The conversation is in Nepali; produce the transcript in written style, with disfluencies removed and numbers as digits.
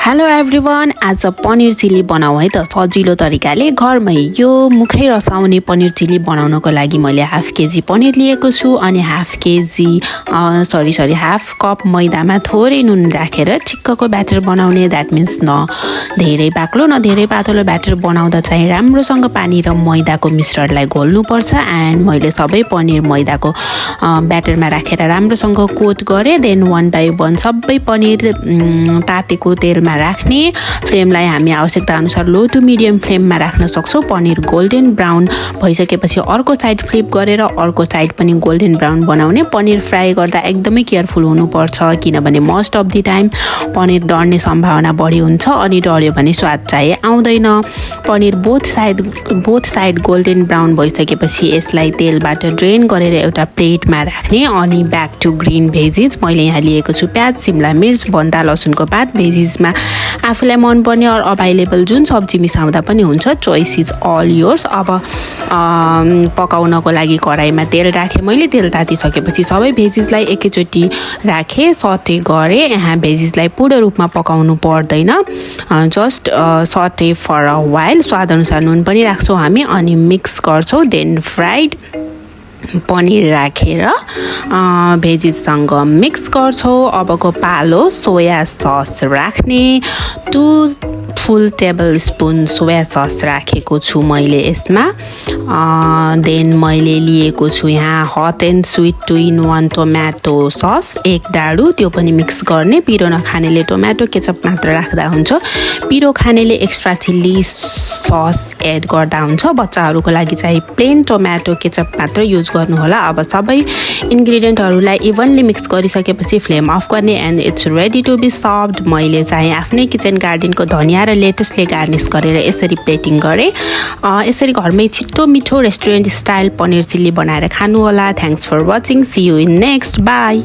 हेलो एभ्रिवान, आज पनिर चिल्ली बनाऊ है त सजिलो तरिकाले घरमै। यो मुखै रसाउने पनिर चिल्ली बनाउनको लागि मैले हाफ केजी पनिर लिएको छु अनि हाफ कप मैदामा थोरै नुन राखेर ठिक्कको ब्याटर बनाउने। द्याट मिन्स न धेरै बाक्लो न धेरै पातलो ब्याटर बनाउँदा चाहिँ राम्रोसँग पानी र मैदाको मिश्रणलाई घोल्नुपर्छ। एन्ड मैले सबै पनिर मैदाको ब्याटरमा राखेर राम्रोसँग कोट गरेँ। देन 1 बाइ 1 सबै पनिर तातेको तेलमा राख्ने। फ्लेमलाई हामी आवश्यकता अनुसार लो टु मिडियम फ्लेममा राख्न सक्छौँ। पनिर गोल्डन ब्राउन भइसकेपछि अर्को साइड फ्लिप गरेर अर्को साइड पनि गोल्डन ब्राउन बनाउने। पनिर फ्राई गर्दा एकदमै केयरफुल हुनुपर्छ, किनभने most of the time paneer डढ्ने सम्भावना बढी हुन्छ अनि डढ्यो भने स्वाद चाहिँ आउँदैन। Paneer both side golden brown भइसकेपछि यसलाई तेलबाट ड्रेन गरेर एउटा प्लेटमा राख्ने। अनि ब्याक टु ग्रिन भेजिज मैले यहाँ लिएको छु प्याज, सिमला मिर्च, भन्दा लसुनको पात। भेजिजमा आफूलाई मनपर्ने अर अभाइलेबल जुन सब्जी मिसाउँदा पनि हुन्छ। Choice is all yours. अब पकाउनको लागि कराईमा तेल राखेँ मैले। तेल तातिसकेपछि सबै भेजिसलाई एकैचोटि राखेँ, सटे गरेँ। यहाँ भेजिसलाई पुरो रूपमा पकाउनु पर्दैन, जस्ट सटे फर अ वाइल। स्वादअनुसार नुन पनि राख्छौँ हामी अनि मिक्स गर्छौँ। देन फ्राइड पनिर राखेर भेजिससँग मिक्स गर्छौँ। अबको पालो सोया सस राख्ने। 2 full tablespoon soya sauce राखेको छु मैले यसमा। देन मैले लिएको छु यहाँ hot and sweet 2 in 1 tomato sauce, 1 डाडु, त्यो पनि मिक्स गर्ने। पिरो नखानेले टोमेटो केचप मात्र राख्दा हुन्छ। पिरो खानेले एक्स्ट्रा चिल्ली सस एड गर्दा हुन्छ। बच्चाहरूको लागि चाहिँ प्लेन टोमेटो केचप मात्र युज गर्नुहोला। अब सबै इन्ग्रिडियन्टहरूलाई इभनली मिक्स गरिसकेपछि फ्लेम अफ गर्ने and it's ready to be served. मैले चाहिँ आफ्नै किचन गार्डनको धनिया र लेटसले गार्निस गरेर यसरी प्लेटिङ गरेँ। यसरी घरमै छिट्टो मिठो रेस्टुरेन्ट स्टाइल पनिर चिल्ली बनाएर खानुहोला। Thanks for watching. See you in next. By.